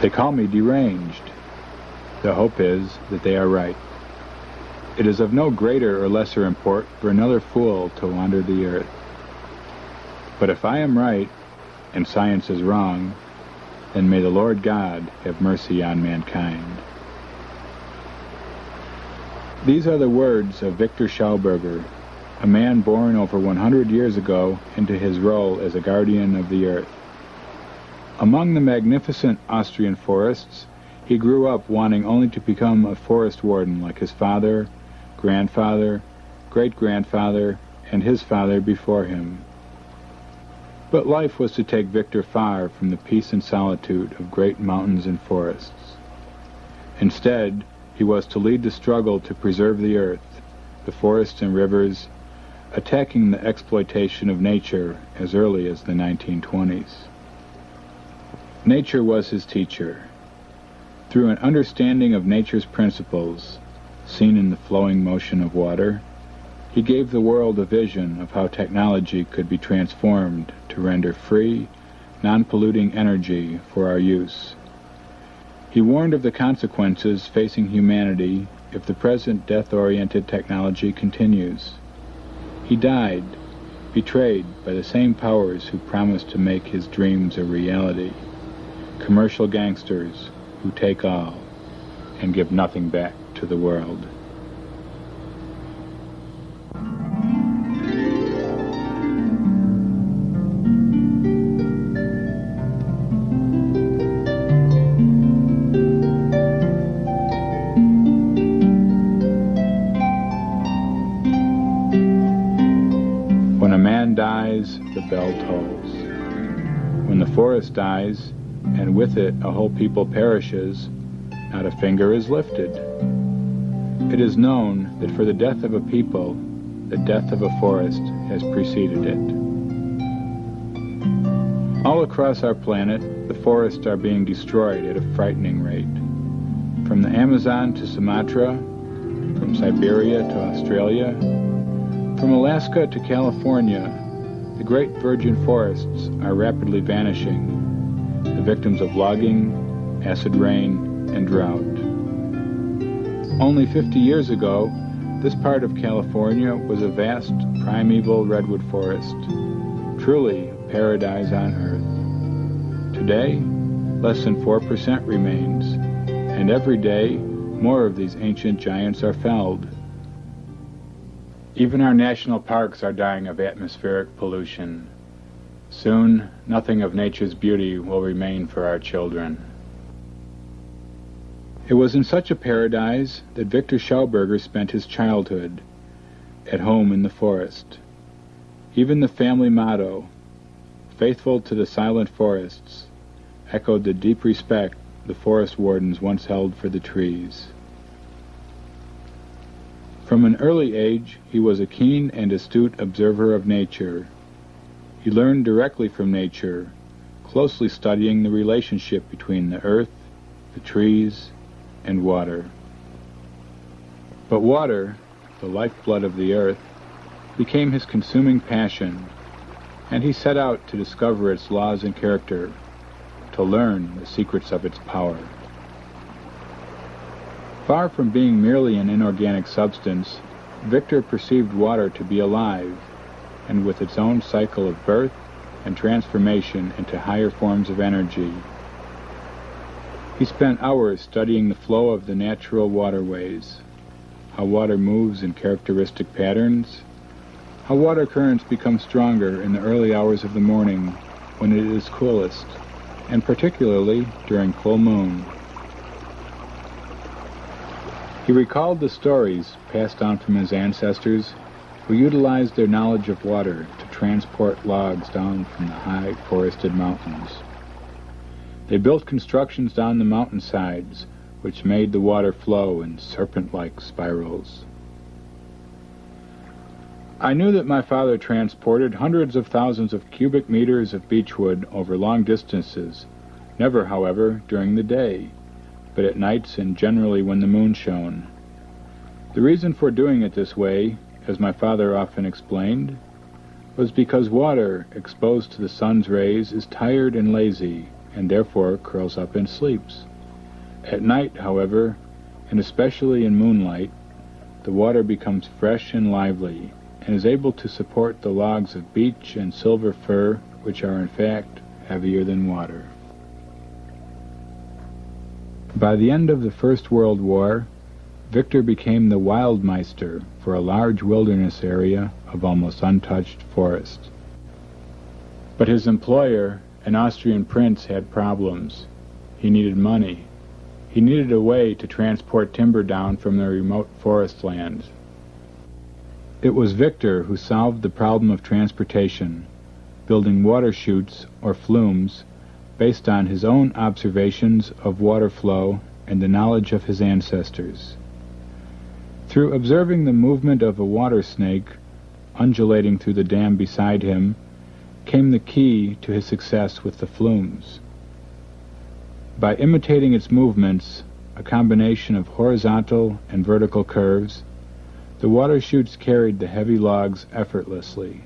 They call me deranged. The hope is that they are right. It is of no greater or lesser import for another fool to wander the earth. But if I am right, and science is wrong, then may the Lord God have mercy on mankind. These are the words of Viktor Schauberger, a man born over 100 years ago into his role as a guardian of the earth. Among the magnificent Austrian forests, he grew up wanting only to become a forest warden like his father, grandfather, great-grandfather, and his father before him. But life was to take Viktor far from the peace and solitude of great mountains and forests. Instead, he was to lead the struggle to preserve the earth, the forests and rivers, attacking the exploitation of nature as early as the 1920s. Nature was his teacher. Through an understanding of nature's principles, seen in the flowing motion of water, he gave the world a vision of how technology could be transformed to render free, non-polluting energy for our use. He warned of the consequences facing humanity if the present death-oriented technology continues. He died, betrayed by the same powers who promised to make his dreams a reality, commercial gangsters who take all and give nothing back to the world. When a man dies, the bell tolls. When the forest dies, and with it a whole people perishes, not a finger is lifted. It is known that for the death of a people, the death of a forest has preceded it. All across our planet, the forests are being destroyed at a frightening rate. From the Amazon to Sumatra, from Siberia to Australia, from Alaska to California, the great virgin forests are rapidly vanishing, the victims of logging, acid rain, and drought. Only 50 years ago, this part of California was a vast, primeval redwood forest, truly a paradise on earth. Today, less than 4% remains, and every day, more of these ancient giants are felled. Even our national parks are dying of atmospheric pollution. Soon, nothing of nature's beauty will remain for our children. It was in such a paradise that Viktor Schauberger spent his childhood, at home in the forest. Even the family motto, "Faithful to the silent forests," echoed the deep respect the forest wardens once held for the trees. From an early age, he was a keen and astute observer of nature. He learned directly from nature, closely studying the relationship between the earth, the trees, and water. But water, the lifeblood of the earth, became his consuming passion, and he set out to discover its laws and character, to learn the secrets of its power. Far from being merely an inorganic substance, Viktor perceived water to be alive, and with its own cycle of birth and transformation into higher forms of energy. He spent hours studying the flow of the natural waterways, how water moves in characteristic patterns, how water currents become stronger in the early hours of the morning when it is coolest, and particularly during full moon. He recalled the stories passed down from his ancestors who utilized their knowledge of water to transport logs down from the high forested mountains. They built constructions down the mountainsides which made the water flow in serpent-like spirals. I knew that my father transported hundreds of thousands of cubic meters of beechwood over long distances, never, however, during the day, but at nights and generally when the moon shone. The reason for doing it this way, as my father often explained, was because water exposed to the sun's rays is tired and lazy, and therefore curls up and sleeps. At night, however, and especially in moonlight, the water becomes fresh and lively, and is able to support the logs of beech and silver fir, which are in fact heavier than water. By the end of the First World War, Viktor became the Wildmeister for a large wilderness area of almost untouched forest. But his employer, an Austrian prince, had problems. He needed money. He needed a way to transport timber down from the remote forest lands. It was Viktor who solved the problem of transportation, building water chutes or flumes based on his own observations of water flow and the knowledge of his ancestors. Through observing the movement of a water snake undulating through the dam beside him came the key to his success with the flumes. By imitating its movements, a combination of horizontal and vertical curves, the water chutes carried the heavy logs effortlessly.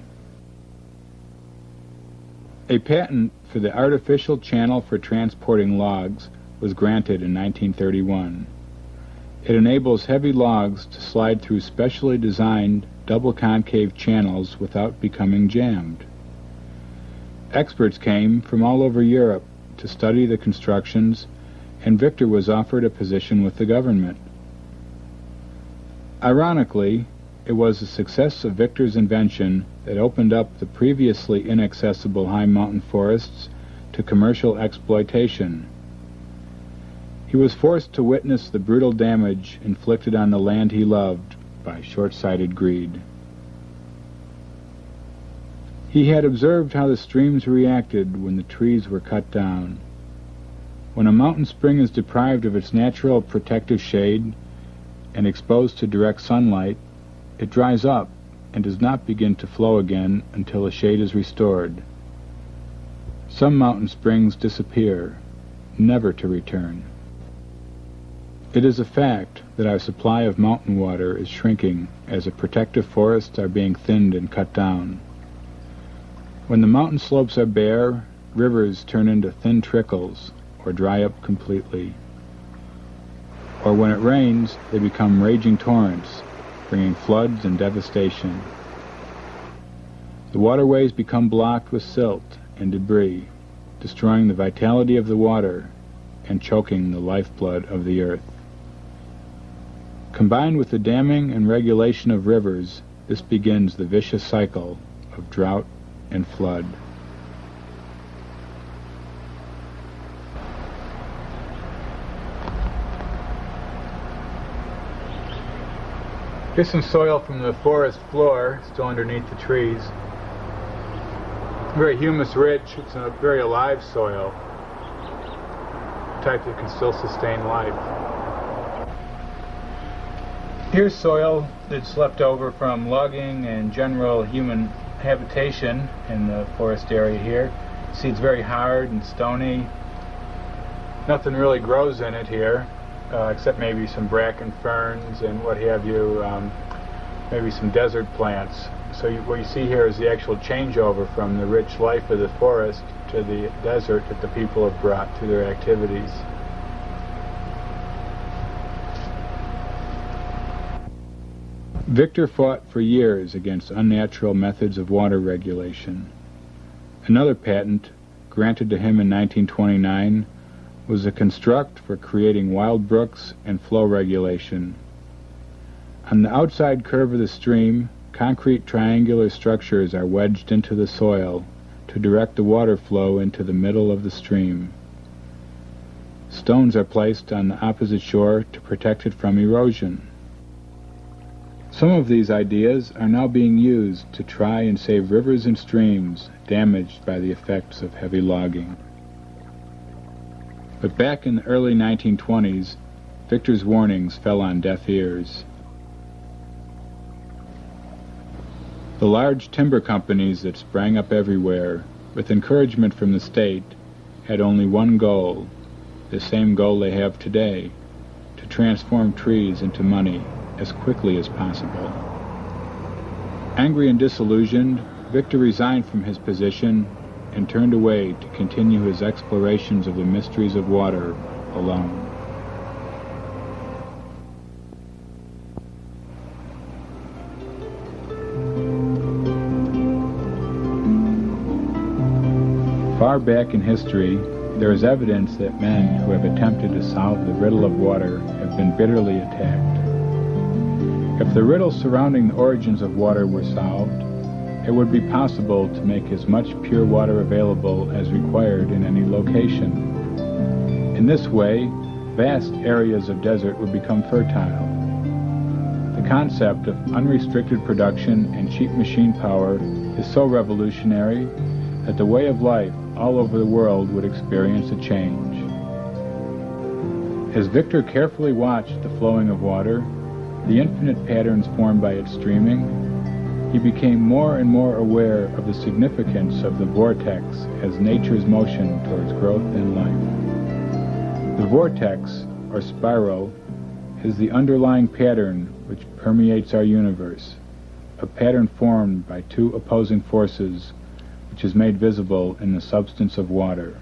A patent for the artificial channel for transporting logs was granted in 1931. It enables heavy logs to slide through specially designed double concave channels without becoming jammed. Experts came from all over Europe to study the constructions, and Viktor was offered a position with the government. Ironically, it was the success of Viktor's invention that opened up the previously inaccessible high mountain forests to commercial exploitation. He was forced to witness the brutal damage inflicted on the land he loved by short-sighted greed. He had observed how the streams reacted when the trees were cut down. When a mountain spring is deprived of its natural protective shade and exposed to direct sunlight, it dries up and does not begin to flow again until the shade is restored. Some mountain springs disappear, never to return. It is a fact that our supply of mountain water is shrinking as the protective forests are being thinned and cut down. When the mountain slopes are bare, rivers turn into thin trickles or dry up completely. Or when it rains, they become raging torrents, bringing floods and devastation. The waterways become blocked with silt and debris, destroying the vitality of the water and choking the lifeblood of the earth. Combined with the damming and regulation of rivers, this begins the vicious cycle of drought and flood. Here's some soil from the forest floor, still underneath the trees. Very humus-rich. It's a very alive soil, type that can still sustain life. Here's soil that's left over from logging and general human habitation in the forest area here. See, it's very hard and stony. Nothing really grows in it here, except maybe some bracken ferns and what have you, maybe some desert plants. So what you see here is the actual changeover from the rich life of the forest to the desert that the people have brought through their activities. Viktor fought for years against unnatural methods of water regulation. Another patent, granted to him in 1929, was a construct for creating wild brooks and flow regulation. On the outside curve of the stream, concrete triangular structures are wedged into the soil to direct the water flow into the middle of the stream. Stones are placed on the opposite shore to protect it from erosion. Some of these ideas are now being used to try and save rivers and streams damaged by the effects of heavy logging. But back in the early 1920s, Viktor's warnings fell on deaf ears. The large timber companies that sprang up everywhere, with encouragement from the state, had only one goal, the same goal they have today, to transform trees into money as quickly as possible. Angry and disillusioned, Viktor resigned from his position and turned away to continue his explorations of the mysteries of water alone. Far back in history, there is evidence that men who have attempted to solve the riddle of water have been bitterly attacked. If the riddle surrounding the origins of water were solved, it would be possible to make as much pure water available as required in any location. In this way, vast areas of desert would become fertile. The concept of unrestricted production and cheap machine power is so revolutionary that the way of life all over the world would experience a change. As Viktor carefully watched the flowing of water, the infinite patterns formed by its streaming, he became more and more aware of the significance of the vortex as nature's motion towards growth and life. The vortex, or spiral, is the underlying pattern which permeates our universe, a pattern formed by two opposing forces which is made visible in the substance of water.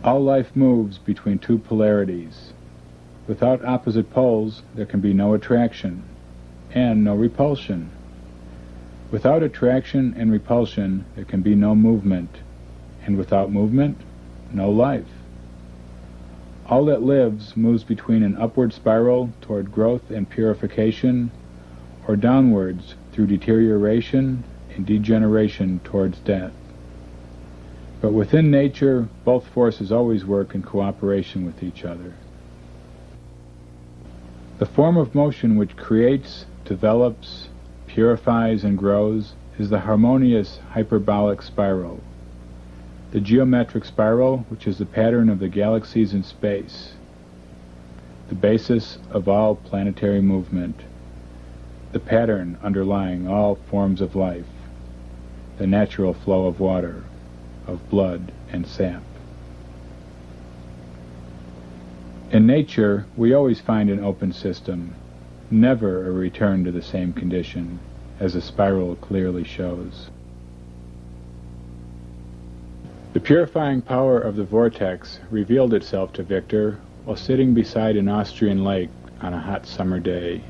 All life moves between two polarities. Without opposite poles, there can be no attraction and no repulsion. Without attraction and repulsion, there can be no movement, and without movement, no life. All that lives moves between an upward spiral toward growth and purification, or downwards through deterioration and degeneration towards death. But within nature, both forces always work in cooperation with each other. The form of motion which creates, develops, purifies, and grows is the harmonious hyperbolic spiral. The geometric spiral, which is the pattern of the galaxies in space, the basis of all planetary movement, the pattern underlying all forms of life, the natural flow of water, of blood and sap. In nature, we always find an open system, never a return to the same condition, as the spiral clearly shows. The purifying power of the vortex revealed itself to Viktor while sitting beside an Austrian lake on a hot summer day.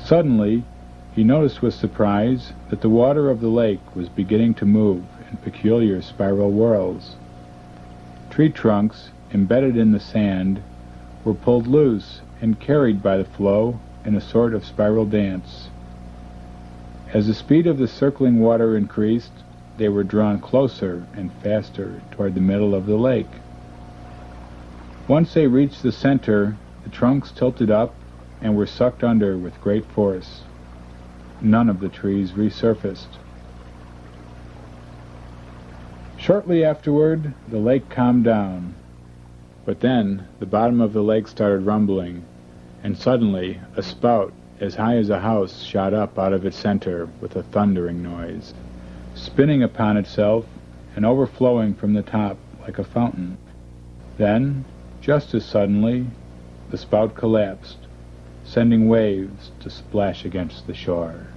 Suddenly, he noticed with surprise that the water of the lake was beginning to move in peculiar spiral whirls. Tree trunks, embedded in the sand, were pulled loose and carried by the flow in a sort of spiral dance. As the speed of the circling water increased, they were drawn closer and faster toward the middle of the lake. Once they reached the center, the trunks tilted up and were sucked under with great force. None of the trees resurfaced. Shortly afterward, the lake calmed down, but then the bottom of the lake started rumbling, and suddenly a spout as high as a house shot up out of its center with a thundering noise, spinning upon itself and overflowing from the top like a fountain. Then, just as suddenly, the spout collapsed, sending waves to splash against the shore.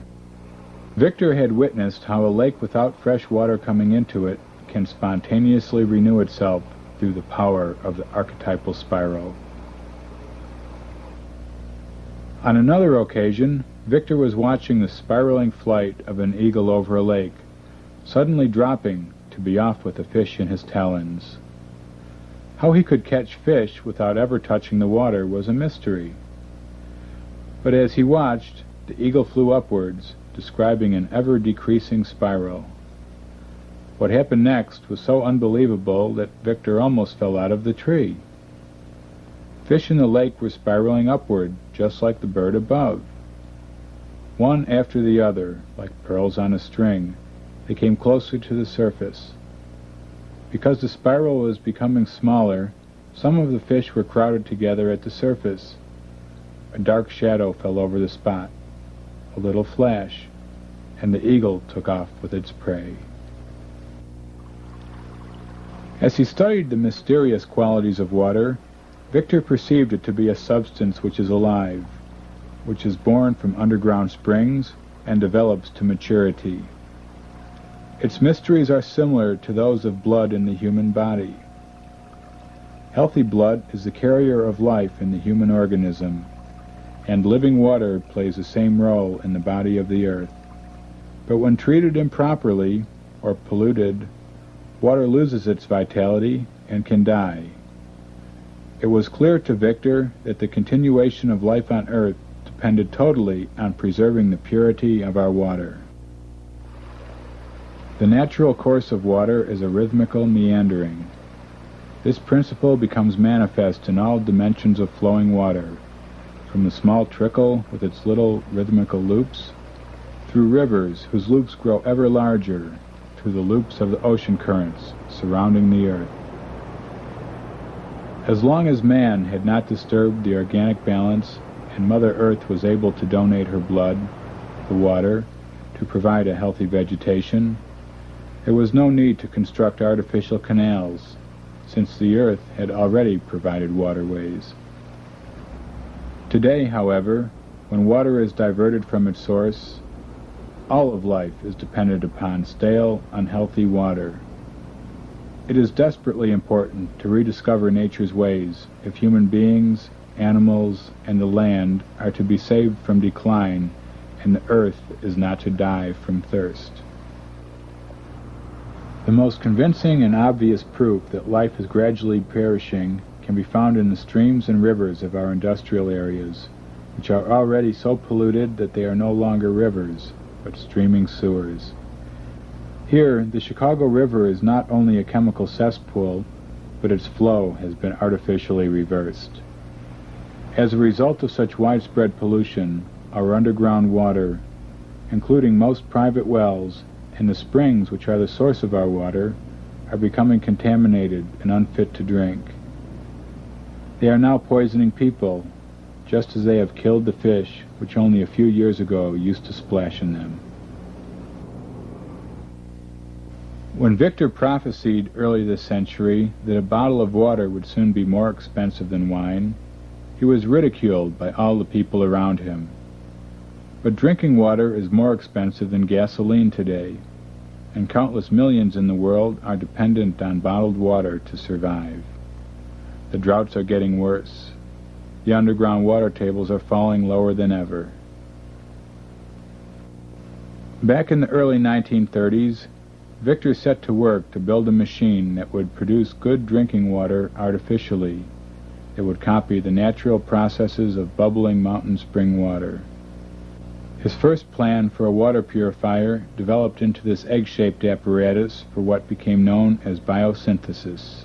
Viktor had witnessed how a lake without fresh water coming into it can spontaneously renew itself through the power of the archetypal spiral. On another occasion, Viktor was watching the spiraling flight of an eagle over a lake, suddenly dropping to be off with a fish in his talons. How he could catch fish without ever touching the water was a mystery. But as he watched, the eagle flew upwards, describing an ever-decreasing spiral. What happened next was so unbelievable that Viktor almost fell out of the tree. Fish in the lake were spiraling upward, just like the bird above. One after the other, like pearls on a string, they came closer to the surface. Because the spiral was becoming smaller, some of the fish were crowded together at the surface. A dark shadow fell over the spot, a little flash, and the eagle took off with its prey. As he studied the mysterious qualities of water, Viktor perceived it to be a substance which is alive, which is born from underground springs and develops to maturity. Its mysteries are similar to those of blood in the human body. Healthy blood is the carrier of life in the human organism, and living water plays the same role in the body of the earth. But when treated improperly, or polluted, water loses its vitality and can die. It was clear to Viktor that the continuation of life on earth depended totally on preserving the purity of our water. The natural course of water is a rhythmical meandering. This principle becomes manifest in all dimensions of flowing water, from the small trickle with its little rhythmical loops, through rivers whose loops grow ever larger, to the loops of the ocean currents surrounding the earth. As long as man had not disturbed the organic balance and Mother Earth was able to donate her blood, the water, to provide a healthy vegetation, there was no need to construct artificial canals, since the earth had already provided waterways. Today, however, when water is diverted from its source, all of life is dependent upon stale, unhealthy water. It is desperately important to rediscover nature's ways if human beings, animals, and the land are to be saved from decline and the earth is not to die from thirst. The most convincing and obvious proof that life is gradually perishing can be found in the streams and rivers of our industrial areas, which are already so polluted that they are no longer rivers, but streaming sewers. Here, the Chicago River is not only a chemical cesspool, but its flow has been artificially reversed. As a result of such widespread pollution, our underground water, including most private wells, and the springs which are the source of our water, are becoming contaminated and unfit to drink. They are now poisoning people, just as they have killed the fish which only a few years ago used to splash in them. When Viktor prophesied early this century that a bottle of water would soon be more expensive than wine, he was ridiculed by all the people around him. But drinking water is more expensive than gasoline today, and countless millions in the world are dependent on bottled water to survive. The droughts are getting worse. The underground water tables are falling lower than ever. Back in the early 1930s, Viktor set to work to build a machine that would produce good drinking water artificially. It would copy the natural processes of bubbling mountain spring water. His first plan for a water purifier developed into this egg-shaped apparatus for what became known as biosynthesis.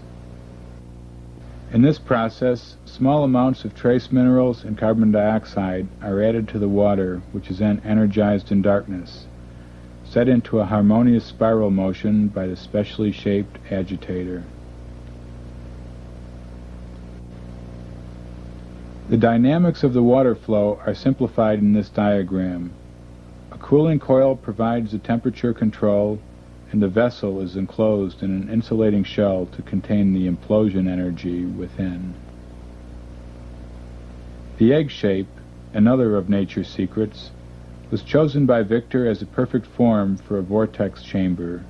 In this process, small amounts of trace minerals and carbon dioxide are added to the water, which is then energized in darkness, set into a harmonious spiral motion by the specially shaped agitator. The dynamics of the water flow are simplified in this diagram. A cooling coil provides the temperature control, and the vessel is enclosed in an insulating shell to contain the implosion energy within. The egg shape, another of nature's secrets, was chosen by Viktor as a perfect form for a vortex chamber.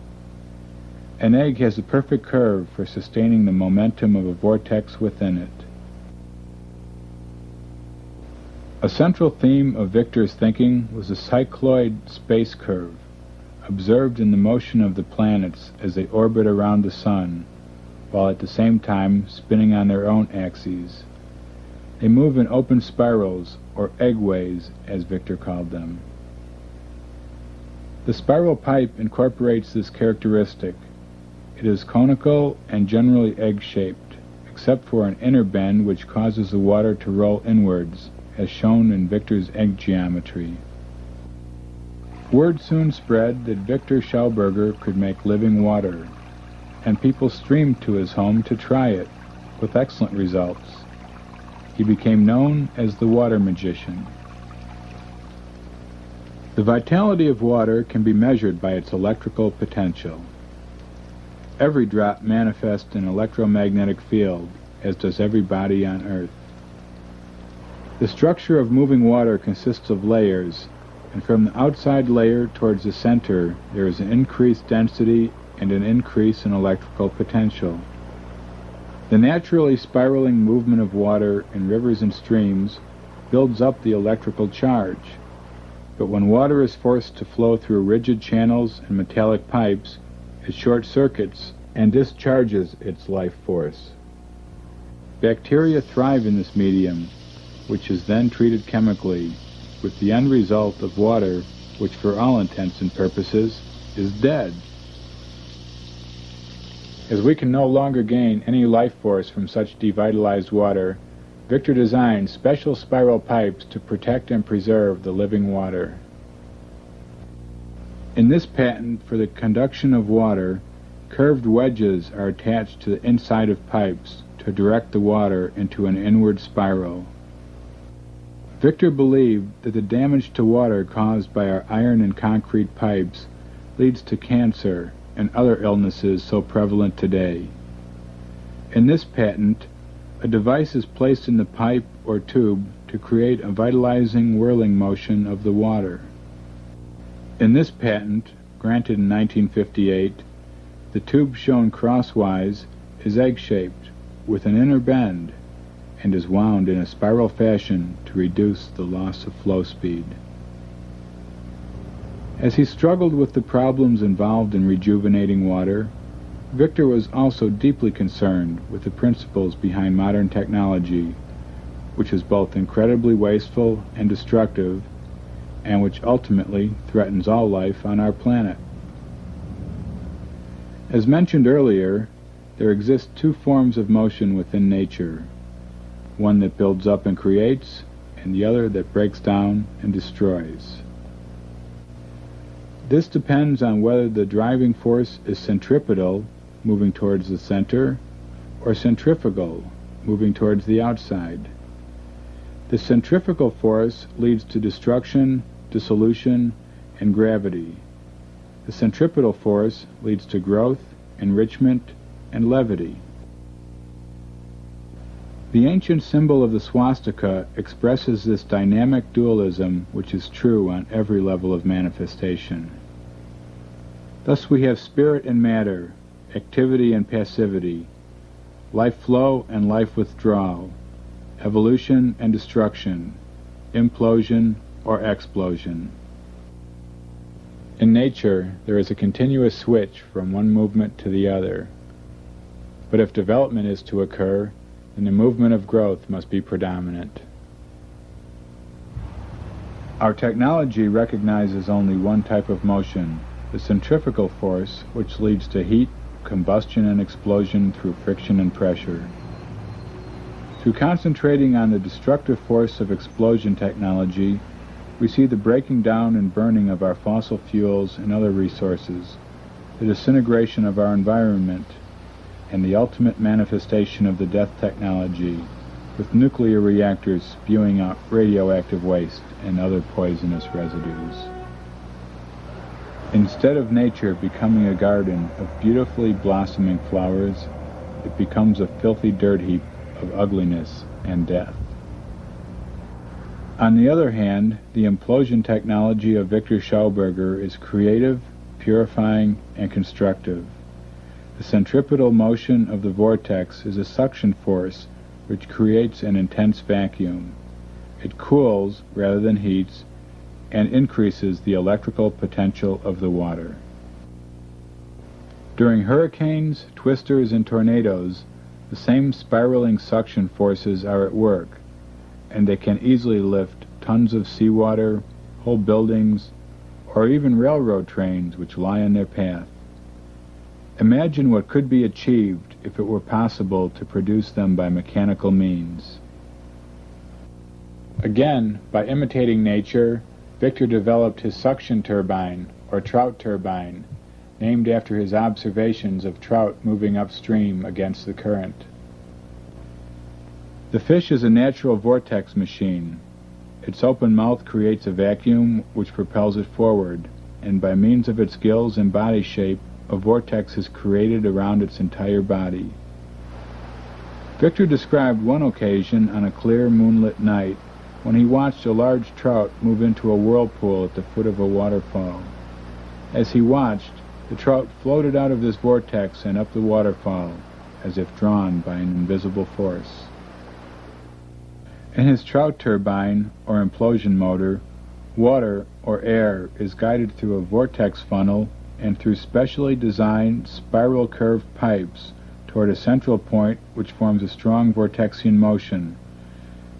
An egg has a perfect curve for sustaining the momentum of a vortex within it. A central theme of Viktor's thinking was the cycloid space curve, observed in the motion of the planets as they orbit around the sun, while at the same time spinning on their own axes. They move in open spirals, or eggways, as Viktor called them. The spiral pipe incorporates this characteristic. It is conical and generally egg-shaped, except for an inner bend which causes the water to roll inwards, as shown in Viktor's egg geometry. Word soon spread that Viktor Schauberger could make living water, and people streamed to his home to try it, with excellent results. He became known as the water magician. The vitality of water can be measured by its electrical potential. Every drop manifests an electromagnetic field, as does every body on Earth. The structure of moving water consists of layers, and from the outside layer towards the center there is an increased density and an increase in electrical potential. The naturally spiraling movement of water in rivers and streams builds up the electrical charge, but when water is forced to flow through rigid channels and metallic pipes, it short-circuits and discharges its life force. Bacteria thrive in this medium, which is then treated chemically, with the end result of water, which for all intents and purposes is dead. As we can no longer gain any life force from such devitalized water, Viktor designed special spiral pipes to protect and preserve the living water. In this patent for the conduction of water, curved wedges are attached to the inside of pipes to direct the water into an inward spiral. Viktor believed that the damage to water caused by our iron and concrete pipes leads to cancer and other illnesses so prevalent today. In this patent, a device is placed in the pipe or tube to create a vitalizing whirling motion of the water. In this patent, granted in 1958, the tube shown crosswise is egg-shaped with an inner bend and is wound in a spiral fashion to reduce the loss of flow speed. As he struggled with the problems involved in rejuvenating water, Viktor was also deeply concerned with the principles behind modern technology, which is both incredibly wasteful and destructive, and which ultimately threatens all life on our planet. As mentioned earlier, there exist two forms of motion within nature, one that builds up and creates, and the other that breaks down and destroys. This depends on whether the driving force is centripetal, moving towards the center, or centrifugal, moving towards the outside. The centrifugal force leads to destruction, dissolution, and gravity. The centripetal force leads to growth, enrichment, and levity. The ancient symbol of the swastika expresses this dynamic dualism which is true on every level of manifestation. Thus we have spirit and matter, activity and passivity, life flow and life withdrawal, evolution and destruction, implosion or explosion. In nature, there is a continuous switch from one movement to the other. But if development is to occur, then the movement of growth must be predominant. Our technology recognizes only one type of motion, the centrifugal force, which leads to heat, combustion, and explosion through friction and pressure. Through concentrating on the destructive force of explosion technology, we see the breaking down and burning of our fossil fuels and other resources, the disintegration of our environment, and the ultimate manifestation of the death technology, with nuclear reactors spewing out radioactive waste and other poisonous residues. Instead of nature becoming a garden of beautifully blossoming flowers, it becomes a filthy dirt heap of ugliness and death. On the other hand, the implosion technology of Viktor Schauberger is creative, purifying, and constructive. The centripetal motion of the vortex is a suction force which creates an intense vacuum. It cools rather than heats and increases the electrical potential of the water. During hurricanes, twisters, and tornadoes, the same spiraling suction forces are at work, and they can easily lift tons of seawater, whole buildings, or even railroad trains which lie in their path. Imagine what could be achieved if it were possible to produce them by mechanical means. Again, by imitating nature, Viktor developed his suction turbine, or trout turbine, named after his observations of trout moving upstream against the current. The fish is a natural vortex machine. Its open mouth creates a vacuum which propels it forward, and by means of its gills and body shape, a vortex is created around its entire body. Viktor described one occasion on a clear moonlit night when he watched a large trout move into a whirlpool at the foot of a waterfall. As he watched, the trout floated out of this vortex and up the waterfall, as if drawn by an invisible force. In his trout turbine, or implosion motor, water, or air, is guided through a vortex funnel and through specially designed spiral curved pipes toward a central point which forms a strong vortexian motion,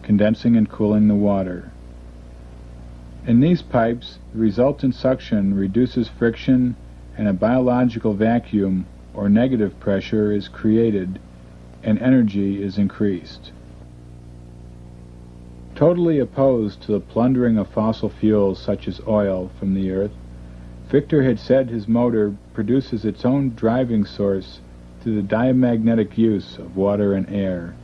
condensing and cooling the water. In these pipes, the resultant suction reduces friction and a biological vacuum or negative pressure is created and energy is increased. Totally opposed to the plundering of fossil fuels such as oil from the earth, Viktor had said his motor produces its own driving source through the diamagnetic use of water and air.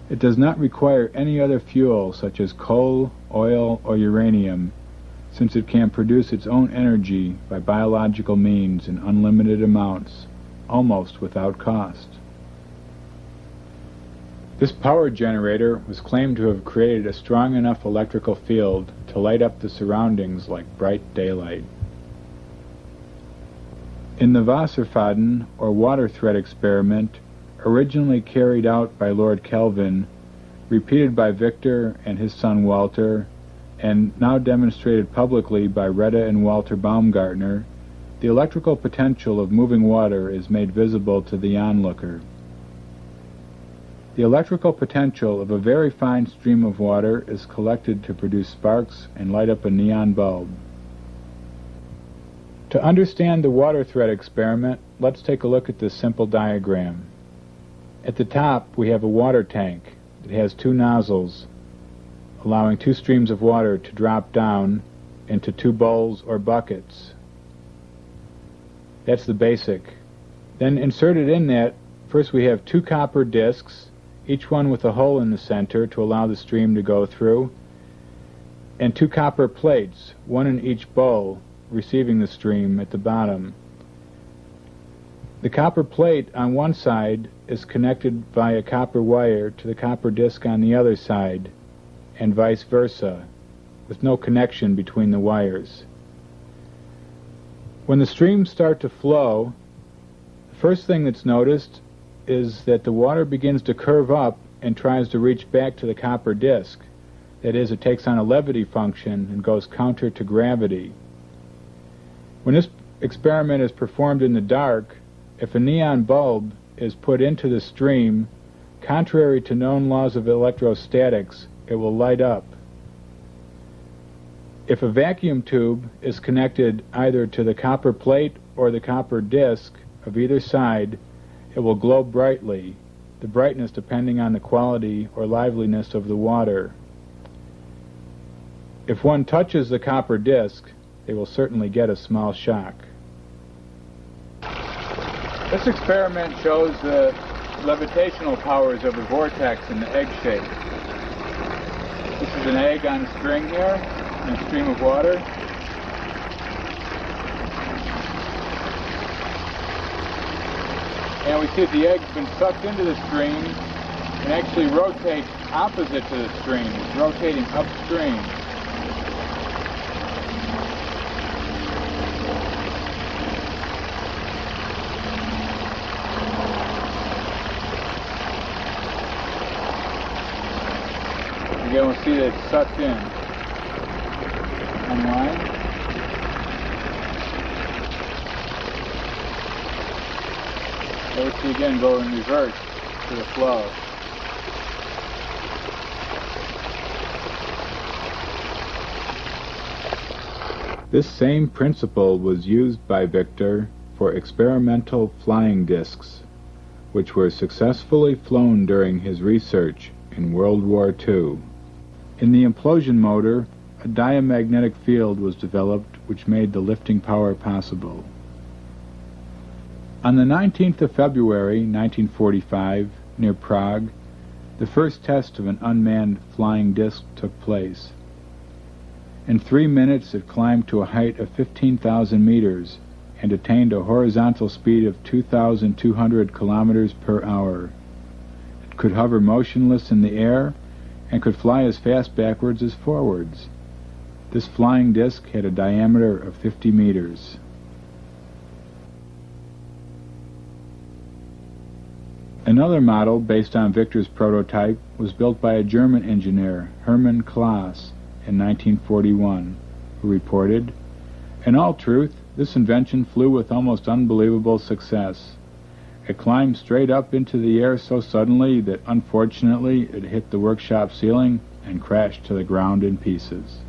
It does not require any other fuel such as coal, oil, or uranium, since it can produce its own energy by biological means in unlimited amounts, almost without cost. This power generator was claimed to have created a strong enough electrical field to light up the surroundings like bright daylight. In the Wasserfaden, or water thread experiment, originally carried out by Lord Kelvin, repeated by Viktor and his son Walter, and now demonstrated publicly by Retta and Walter Baumgartner, the electrical potential of moving water is made visible to the onlooker. The electrical potential of a very fine stream of water is collected to produce sparks and light up a neon bulb. To understand the water thread experiment, let's take a look at this simple diagram. At the top, we have a water tank that has two nozzles, allowing two streams of water to drop down into two bowls or buckets. That's the basic. Then inserted in that, first we have two copper discs, each one with a hole in the center to allow the stream to go through, and two copper plates, one in each bowl, receiving the stream at the bottom. The copper plate on one side is connected via copper wire to the copper disc on the other side, and vice versa, with no connection between the wires. When the streams start to flow, the first thing that's noticed is that the water begins to curve up and tries to reach back to the copper disc. That is, it takes on a levity function and goes counter to gravity. When this experiment is performed in the dark, if a neon bulb is put into the stream, contrary to known laws of electrostatics, it will light up. If a vacuum tube is connected either to the copper plate or the copper disc of either side, it will glow brightly, the brightness depending on the quality or liveliness of the water. If one touches the copper disc, they will certainly get a small shock. This experiment shows the levitational powers of a vortex in the egg shape. This is an egg on a string here, in a stream of water. And we see that the egg's been sucked into the stream and actually rotates opposite to the stream. It's rotating upstream. Again, we'll see that it's sucked in. Unwind. And we'll see again go in reverse to the flow. This same principle was used by Viktor for experimental flying discs, which were successfully flown during his research in World War II. In the implosion motor, a diamagnetic field was developed which made the lifting power possible. On the 19th of February, 1945, near Prague, the first test of an unmanned flying disc took place. In 3 minutes it climbed to a height of 15,000 meters and attained a horizontal speed of 2,200 kilometers per hour. It could hover motionless in the air and could fly as fast backwards as forwards. This flying disc had a diameter of 50 meters. Another model based on Viktor's prototype was built by a German engineer, Hermann Klaas, in 1941, who reported, "In all truth, this invention flew with almost unbelievable success. It climbed straight up into the air so suddenly that unfortunately it hit the workshop ceiling and crashed to the ground in pieces."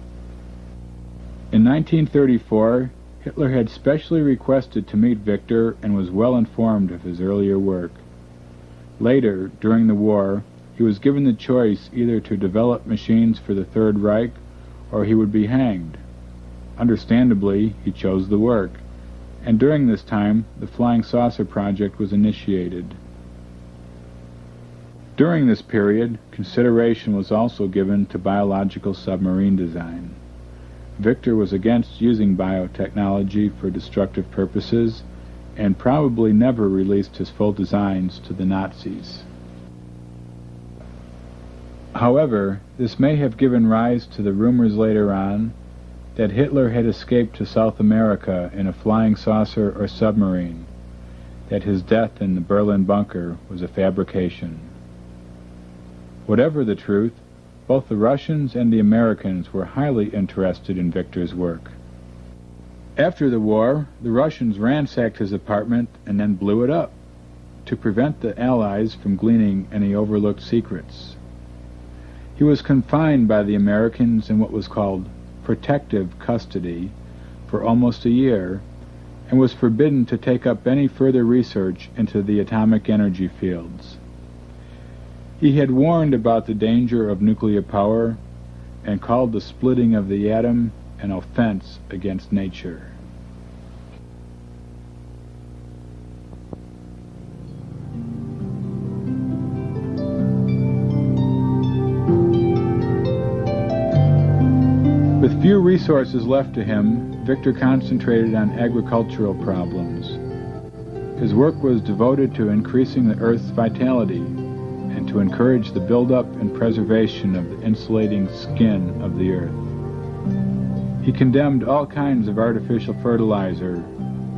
In 1934, Hitler had specially requested to meet Viktor and was well informed of his earlier work. Later, during the war, he was given the choice either to develop machines for the Third Reich or he would be hanged. Understandably, he chose the work, and during this time, the Flying Saucer Project was initiated. During this period, consideration was also given to biological submarine design. Viktor was against using biotechnology for destructive purposes, and probably never released his full designs to the Nazis. However, this may have given rise to the rumors later on that Hitler had escaped to South America in a flying saucer or submarine, that his death in the Berlin bunker was a fabrication. Whatever the truth, both the Russians and the Americans were highly interested in Viktor's work. After the war, the Russians ransacked his apartment and then blew it up to prevent the Allies from gleaning any overlooked secrets. He was confined by the Americans in what was called protective custody for almost a year and was forbidden to take up any further research into the atomic energy fields. He had warned about the danger of nuclear power and called the splitting of the atom an offense against nature. With few resources left to him, Viktor concentrated on agricultural problems. His work was devoted to increasing the Earth's vitality and to encourage the buildup and preservation of the insulating skin of the Earth. He condemned all kinds of artificial fertilizer,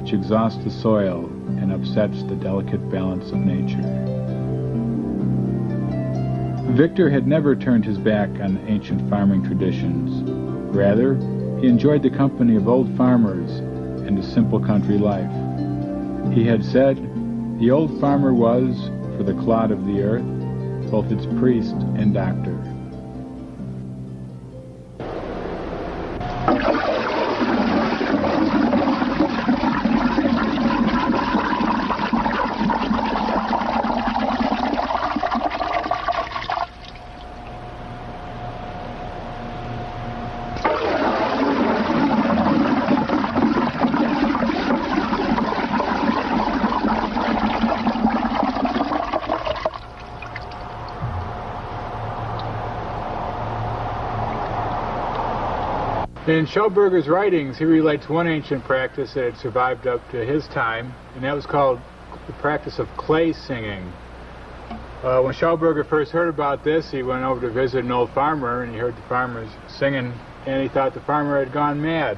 which exhausts the soil and upsets the delicate balance of nature. Viktor had never turned his back on the ancient farming traditions. Rather, he enjoyed the company of old farmers and a simple country life. He had said, "The old farmer was, for the clod of the earth, both its priest and doctor." In Schauberger's writings, he relates one ancient practice that had survived up to his time, and that was called the practice of clay singing. When Schauberger first heard about this, he went over to visit an old farmer, and he heard the farmers singing, and he thought the farmer had gone mad.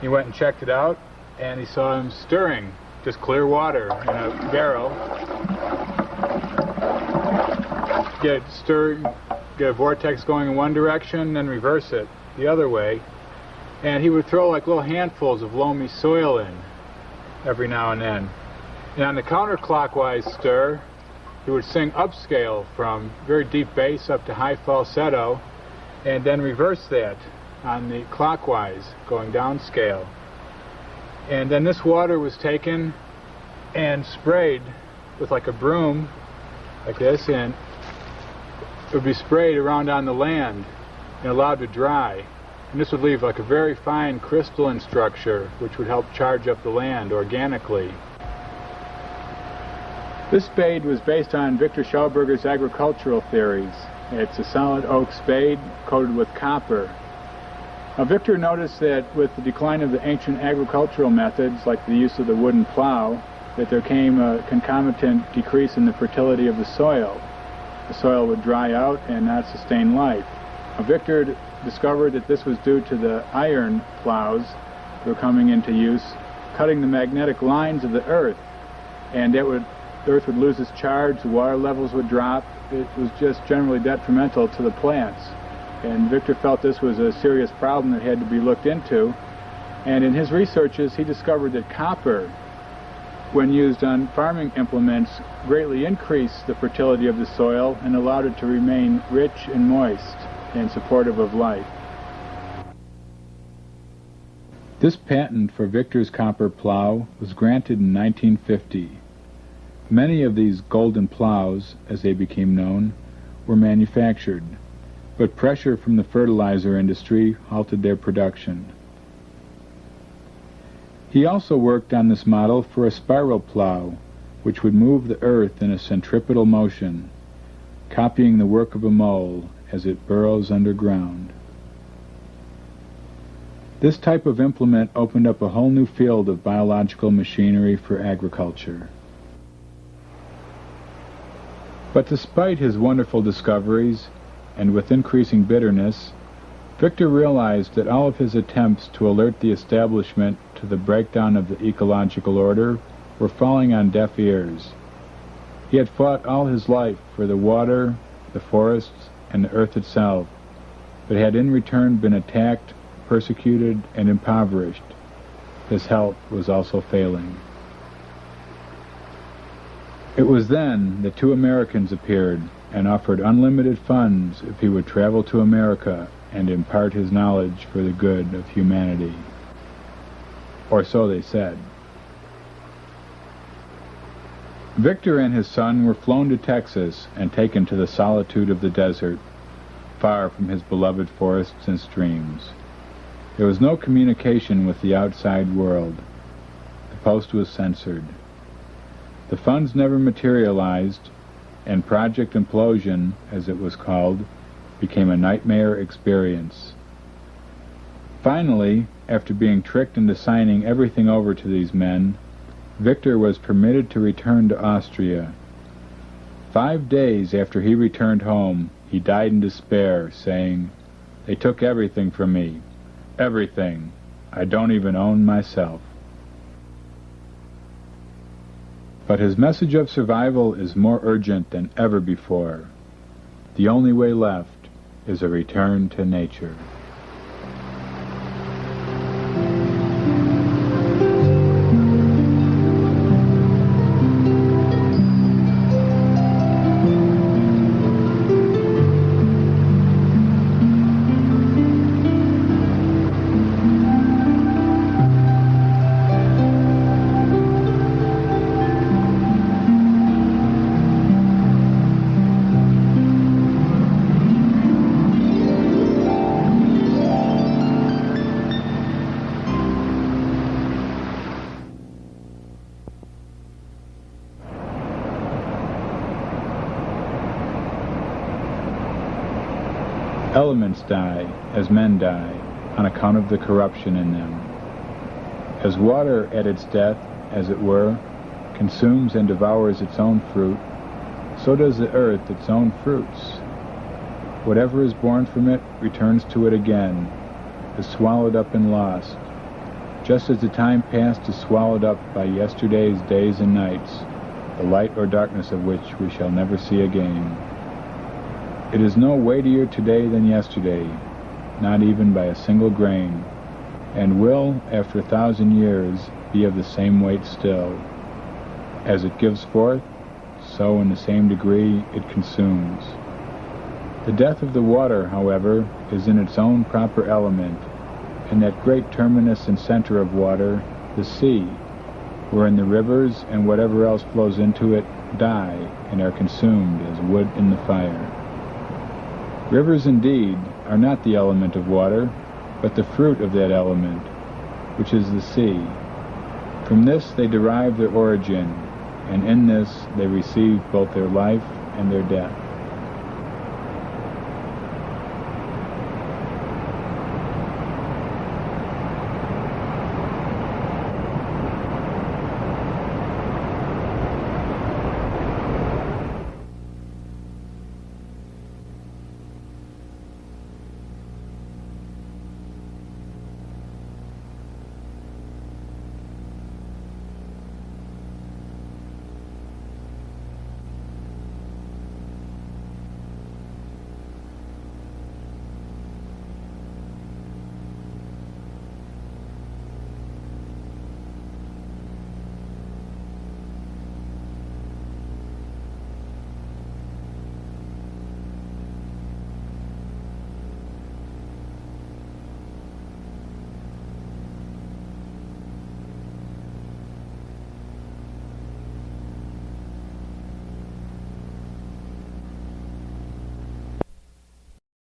He went and checked it out, and he saw him stirring just clear water in a barrel. Get a vortex going in one direction, then reverse it the other way. And he would throw like little handfuls of loamy soil in every now and then. And on the counterclockwise stir, he would sing upscale from very deep bass up to high falsetto, and then reverse that on the clockwise, going downscale. And then this water was taken and sprayed with like a broom, like this, and it would be sprayed around on the land and allowed to dry. And this would leave like a very fine crystalline structure which would help charge up the land organically. This spade was based on Viktor Schauberger's agricultural theories. It's a solid oak spade coated with copper. Now, Viktor noticed that with the decline of the ancient agricultural methods, like the use of the wooden plow, that there came a concomitant decrease in the fertility of the soil. the soil would dry out and not sustain life. Viktor discovered that this was due to the iron plows that were coming into use, cutting the magnetic lines of the earth, and the earth would lose its charge, the water levels would drop. It was just generally detrimental to the plants. And Viktor felt this was a serious problem that had to be looked into. And in his researches, he discovered that copper, when used on farming implements, greatly increased the fertility of the soil and allowed it to remain rich and moist and supportive of life. This patent for Viktor's copper plow was granted in 1950. Many of these golden plows, as they became known, were manufactured, but pressure from the fertilizer industry halted their production. He also worked on this model for a spiral plow, which would move the earth in a centripetal motion, copying the work of a mole as it burrows underground. This type of implement opened up a whole new field of biological machinery for agriculture. But despite his wonderful discoveries, and with increasing bitterness, Viktor realized that all of his attempts to alert the establishment to the breakdown of the ecological order were falling on deaf ears. He had fought all his life for the water, the forests, and the earth itself, but had in return been attacked, persecuted, and impoverished. His health was also failing. It was then that two Americans appeared and offered unlimited funds if he would travel to America and impart his knowledge for the good of humanity. Or so they said. Viktor and his son were flown to Texas and taken to the solitude of the desert, far from his beloved forests and streams. There was no communication with the outside world. The post was censored. The funds never materialized, and Project Implosion, as it was called, became a nightmare experience. Finally, after being tricked into signing everything over to these men, Viktor was permitted to return to Austria. 5 days after he returned home, he died in despair, saying, "They took everything from me. Everything. I don't even own myself." But his message of survival is more urgent than ever before. The only way left is a return to nature. Elements die as men die on account of the corruption in them. As water at its death, as it were, consumes and devours its own fruit, so does the earth its own fruits. Whatever is born from it returns to it again, is swallowed up and lost, just as the time past is swallowed up by yesterday's days and nights, the light or darkness of which we shall never see again. It is no weightier today than yesterday, not even by a single grain, and will, after 1,000 years, be of the same weight still. As it gives forth, so in the same degree it consumes. The death of the water, however, is in its own proper element, in that great terminus and center of water, the sea, wherein the rivers and whatever else flows into it die and are consumed as wood in the fire. Rivers, indeed, are not the element of water, but the fruit of that element, which is the sea. From this they derive their origin, and in this they receive both their life and their death.